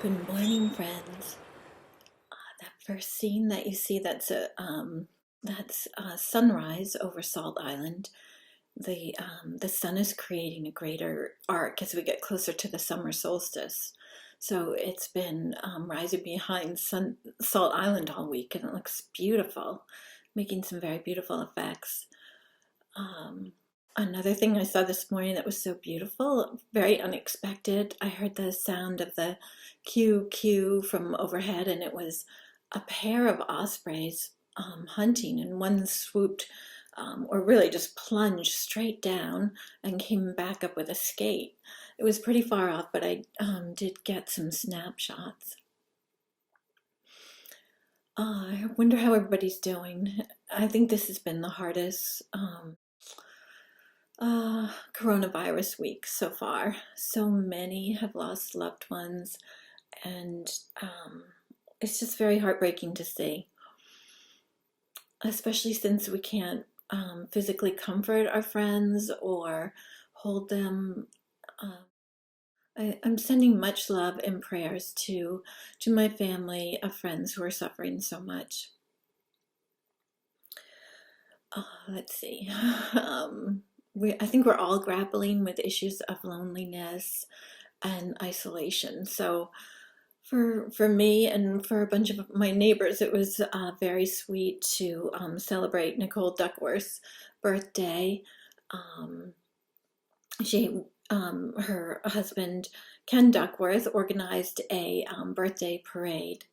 Good morning, friends. That first scene that you see, that's sunrise over Salt Island. The sun is creating a greater arc as we get closer to the summer solstice. So it's been rising behind Salt Island all week, and it looks beautiful, making some very beautiful effects. Um, Another thing I saw this morning that was so beautiful, very unexpected. I heard the sound of the Q Q from overhead, and it was a pair of ospreys hunting, and one swooped, or really just plunged straight down and came back up with a skate. It was pretty far off, but I did get some snapshots. I wonder how everybody's doing. I think this has been the hardest coronavirus week so far. So many have lost loved ones, and it's just very heartbreaking to see, especially since we can't physically comfort our friends or hold them. I'm sending much love and prayers to my family of friends who are suffering so much. Let's see. I think we're all grappling with issues of loneliness and isolation. So for me and for a bunch of my neighbors, it was very sweet to celebrate Nicole Duckworth's birthday. Um, her husband, Ken Duckworth, organized a birthday parade,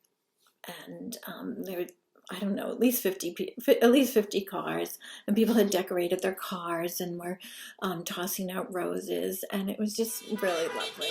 and there were, I don't know, at least 50 cars, and people had decorated their cars and were tossing out roses, and it was just really lovely.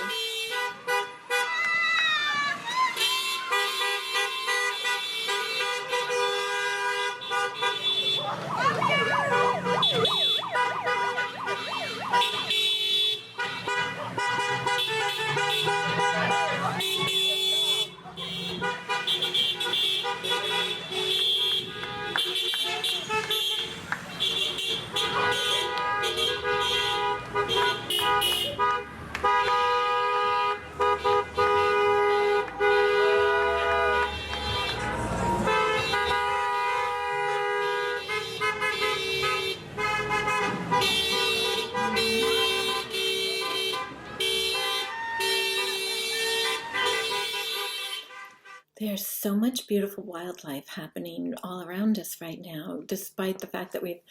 There's so much beautiful wildlife happening all around us right now, despite the fact that we've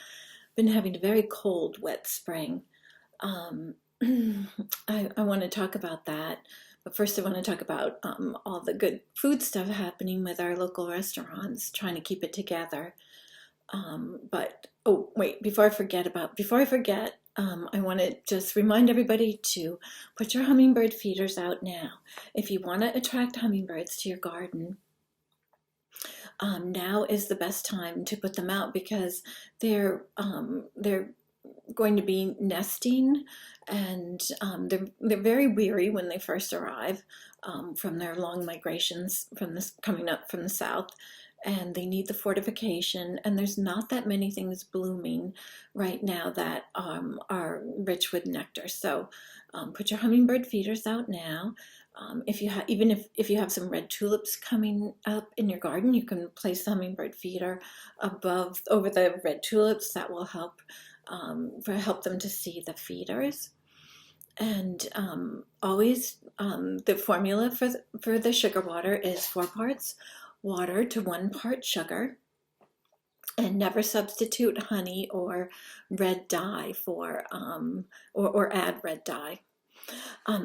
been having a very cold, wet spring. Um, I want to talk about that, but first I want to talk about all the good food stuff happening with our local restaurants, trying to keep it together. But oh wait, before I forget, I want to just remind everybody to put your hummingbird feeders out now. If you want to attract hummingbirds to your garden, now is the best time to put them out because they're going to be nesting, and they're very weary when they first arrive from their long migrations from this coming up from the south, and they need the fortification. And there's not that many things blooming right now that are rich with nectar. So put your hummingbird feeders out now. If you even if you have some red tulips coming up in your garden, you can place the hummingbird feeder over the red tulips. That will help them to see the feeders. And always the formula for the sugar water is 4 parts water to 1 part sugar, and never substitute honey or red dye or add red dye.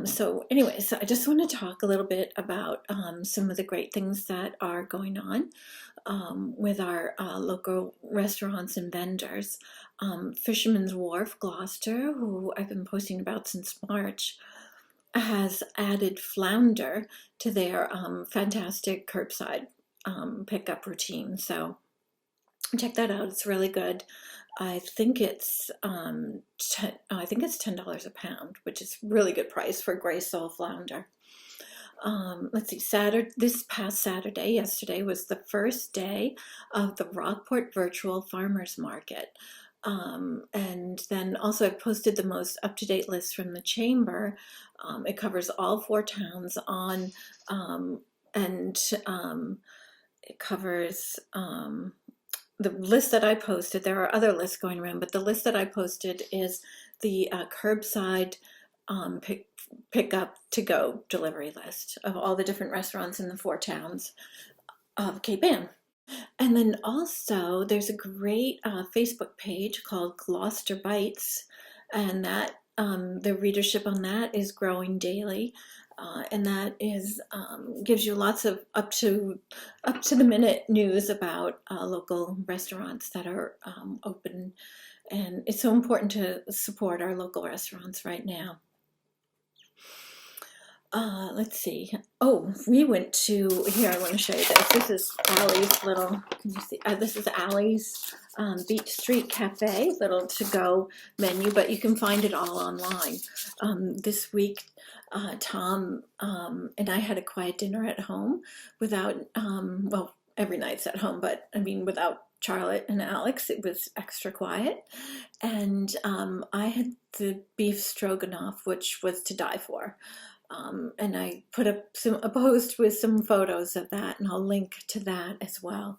So anyways, I just want to talk a little bit about some of the great things that are going on with our local restaurants and vendors. Fisherman's Wharf, Gloucester, who I've been posting about since March, has added flounder to their fantastic curbside pickup routine. So check that out. It's really good. I think it's $10 a pound, which is really good price for gray sole flounder. Let's see, this past Saturday, yesterday was the first day of the Rockport Virtual Farmers Market. And then also I posted the most up-to-date list from the chamber. It covers all 4 towns and it covers the list that I posted. There are other lists going around, but the list that I posted is the curbside pick up to go delivery list of all the different restaurants in the 4 towns of Cape Ann. And then also there's a great Facebook page called Gloucester Bites, and that the readership on that is growing daily. And that is gives you lots of up to the minute news about local restaurants that are open, and it's so important to support our local restaurants right now. Let's see. Oh, we went to, here, I want to show you this. This is Allie's little, can you see? This is Allie's Beach Street Cafe, little to-go menu, but you can find it all online. This week, Tom and I had a quiet dinner at home without, well, every night's at home, but I mean, without Charlotte and Alex, it was extra quiet. And I had the beef stroganoff, which was to die for. And I put up a post with some photos of that, and I'll link to that as well.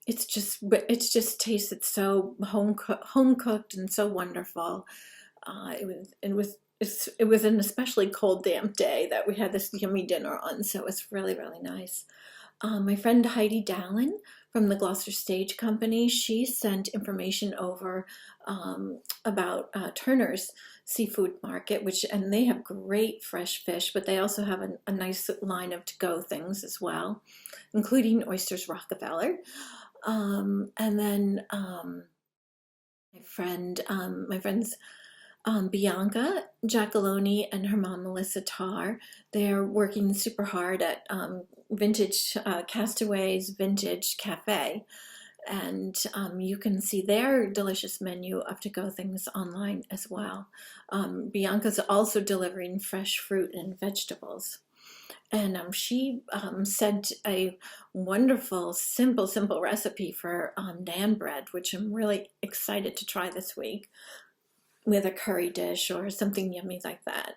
It's just tasted so home cooked and so wonderful. It was an especially cold, damp day that we had this yummy dinner on, so it was really, really nice. My friend Heidi Dallin from the Gloucester Stage Company, she sent information over about Turner's Seafood Market, and they have great fresh fish, but they also have a nice line of to-go things as well, including oysters Rockefeller. And then my friends Bianca Giacalone and her mom Melissa Tarr, they're working super hard at vintage Castaways Vintage Café, and you can see their delicious menu of to-go things online as well. Bianca's also delivering fresh fruit and vegetables. And she sent a wonderful, simple recipe for naan bread, which I'm really excited to try this week with a curry dish or something yummy like that.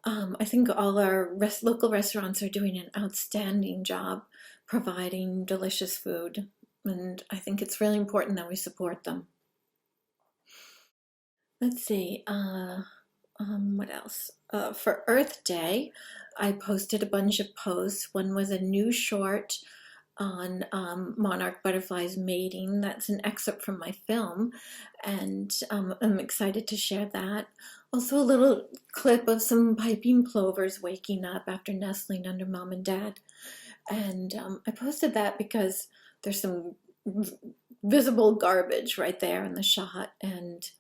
I think all our local restaurants are doing an outstanding job providing delicious food, and I think it's really important that we support them. Let's see, what else? For Earth Day, I posted a bunch of posts. One was a new short on monarch butterflies mating. That's an excerpt from my film, and I'm excited to share that. Also a little clip of some piping plovers waking up after nestling under mom and dad. And I posted that because there's some visible garbage right there in the shot, and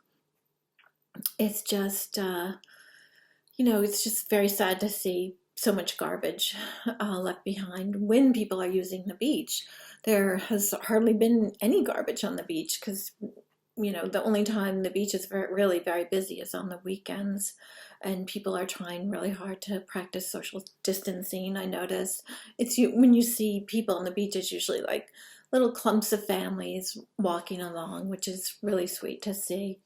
it's just, it's just very sad to see so much garbage left behind when people are using the beach. There has hardly been any garbage on the beach because, the only time the beach is really very busy is on the weekends, and people are trying really hard to practice social distancing. I notice when you see people on the beach, it's usually like little clumps of families walking along, which is really sweet to see.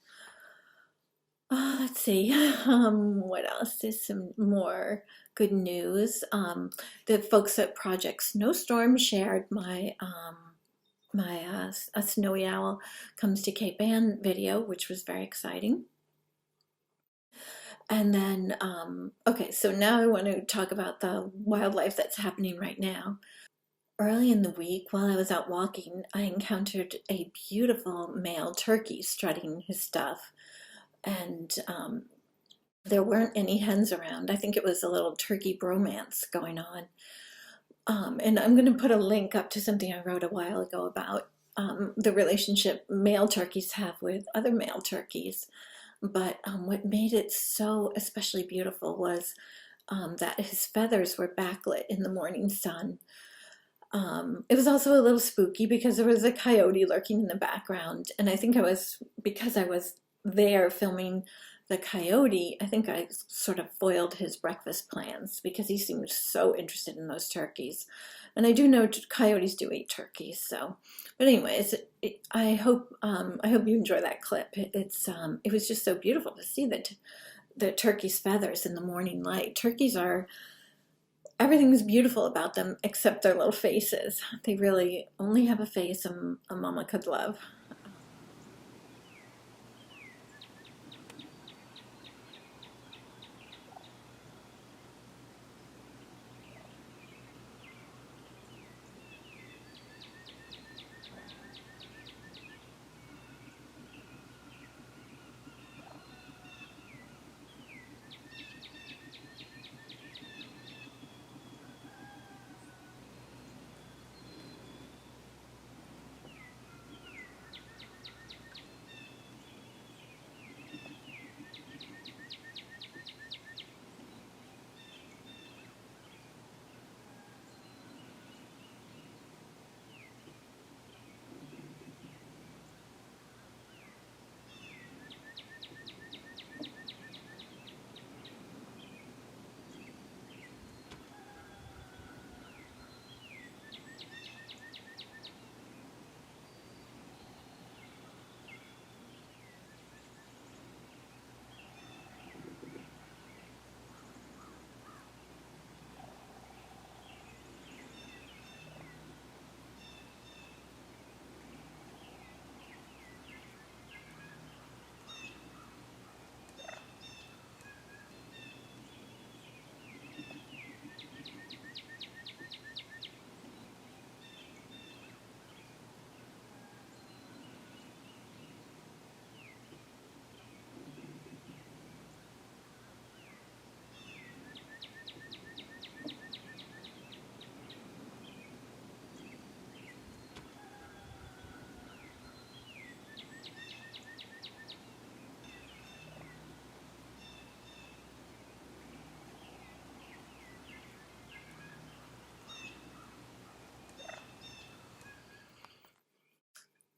Let's see, what else? There's some more good news. The folks at Project SNOWStorm shared my A Snowy Owl Comes to Cape Ann video, which was very exciting. And then, okay, so now I want to talk about the wildlife that's happening right now. Early in the week, while I was out walking, I encountered a beautiful male turkey strutting his stuff. And there weren't any hens around. I think it was a little turkey bromance going on. And I'm going to put a link up to something I wrote a while ago about the relationship male turkeys have with other male turkeys. But what made it so especially beautiful was that his feathers were backlit in the morning sun. It was also a little spooky because there was a coyote lurking in the background. And I think because I was there filming the coyote, I think I sort of foiled his breakfast plans because he seemed so interested in those turkeys And I do know coyotes do eat turkeys. So, but anyways, I hope you enjoy that clip. It was just so beautiful to see the turkey's feathers in the morning light. Turkeys are everything's beautiful about them except their little faces. They really only have a face a mama could love.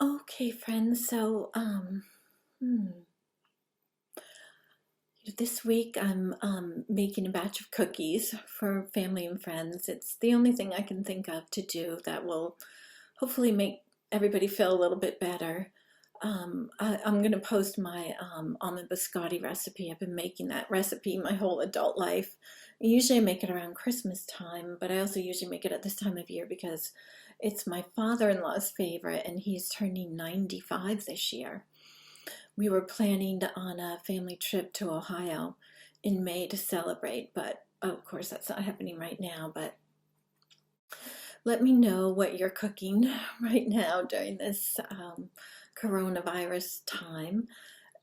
Okay, friends. So, this week I'm making a batch of cookies for family and friends. It's the only thing I can think of to do that will hopefully make everybody feel a little bit better. I'm going to post my almond biscotti recipe. I've been making that recipe my whole adult life. Usually I make it around Christmas time, but I also usually make it at this time of year because it's my father-in-law's favorite and he's turning 95 this year. We were planning on a family trip to Ohio in May to celebrate, but of course that's not happening right now. But let me know what you're cooking right now during this coronavirus time.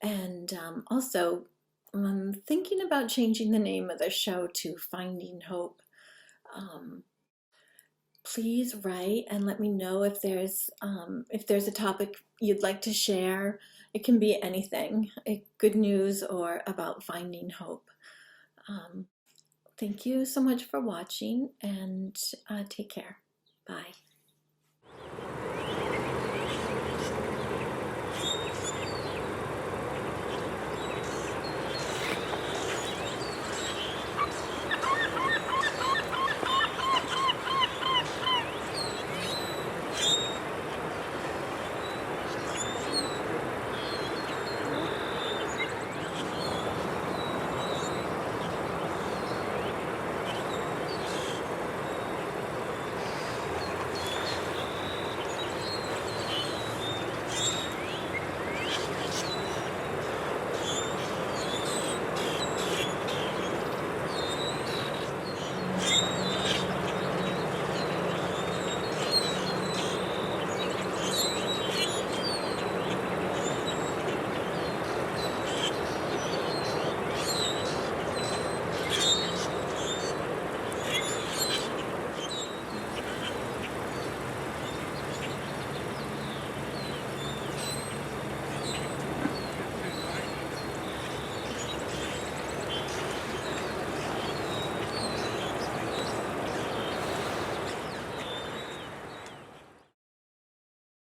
And also, I'm thinking about changing the name of the show to Finding Hope. Please write and let me know if there's a topic you'd like to share. It can be anything, good news or about finding hope. Thank you so much for watching and take care. Bye.